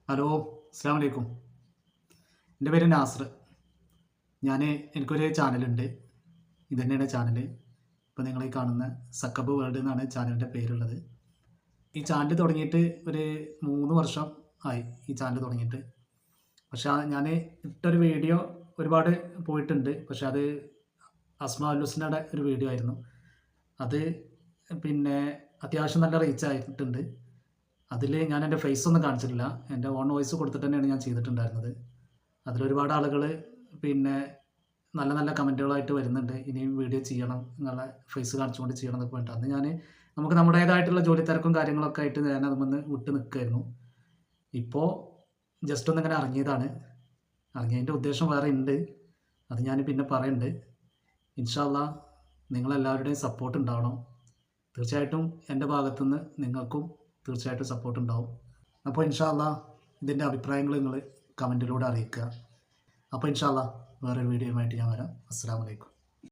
Hello, അസ്സാം വലൈക്കും. എൻ്റെ പേര് നാസർ. എനിക്കൊരു ചാനലുണ്ട്. ഇത് തന്നെയാണ് ചാനൽ. ഇപ്പോൾ നിങ്ങൾ ഈ കാണുന്ന സക്കബ് വേൾഡ് എന്നാണ് ചാനലിൻ്റെ പേരുള്ളത്. ഈ ചാനൽ തുടങ്ങിയിട്ട് ഒരു 3 വർഷം ആയി ഈ ചാനൽ തുടങ്ങിയിട്ട്. പക്ഷേ ഞാൻ ഇട്ടൊരു വീഡിയോ ഒരുപാട് പോയിട്ടുണ്ട്. പക്ഷെ അത് അസ്മാ ലുസ്നയുടെ ഒരു വീഡിയോ ആയിരുന്നു. അത് പിന്നെ അത്യാവശ്യം നല്ല റീച്ച് ആയിട്ടുണ്ട്. അതിൽ ഞാൻ എൻ്റെ ഫേസ് ഒന്നും കാണിച്ചിട്ടില്ല. എൻ്റെ ഓൺ വോയിസ് കൊടുത്തിട്ട് തന്നെയാണ് ഞാൻ ചെയ്തിട്ടുണ്ടായിരുന്നത്. അതിലൊരുപാട് ആളുകൾ പിന്നെ നല്ല നല്ല കമൻറ്റുകളായിട്ട് വരുന്നുണ്ട്. ഇനിയും വീഡിയോ ചെയ്യണം, നിങ്ങളെ ഫേസ് കാണിച്ചുകൊണ്ട് ചെയ്യണം എന്നൊക്കെ പറഞ്ഞിട്ട്. അന്ന് നമുക്ക് നമ്മുടേതായിട്ടുള്ള ജോലി തിരക്കും കാര്യങ്ങളൊക്കെ ആയിട്ട് ഞാൻ അതുമെന്ന് വിട്ട് നിൽക്കുകയായിരുന്നു. ഇപ്പോൾ ജസ്റ്റ് ഒന്നിങ്ങനെ ഇറങ്ങിയതാണ്. ഇറങ്ങിയതിൻ്റെ ഉദ്ദേശം വേറെ ഉണ്ട്. അത് ഞാൻ പിന്നെ പറയുന്നുണ്ട്. ഇൻഷാ അള്ളാ നിങ്ങളെല്ലാവരുടെയും സപ്പോർട്ട് ഉണ്ടാവണം. തീർച്ചയായിട്ടും എൻ്റെ ഭാഗത്തുനിന്ന് നിങ്ങൾക്കും തീർച്ചയായിട്ടും സപ്പോർട്ട് ഉണ്ടാവും. അപ്പോൾ ഇൻഷാ അള്ളാ ഇതിൻ്റെ അഭിപ്രായങ്ങൾ നിങ്ങൾ കമൻറ്റിലൂടെ അറിയിക്കുക. അപ്പോൾ ഇൻഷാ അള്ളാ വേറൊരു വീഡിയോയുമായിട്ട് ഞാൻ വരാം. അസ്സലാമു അലൈക്കും.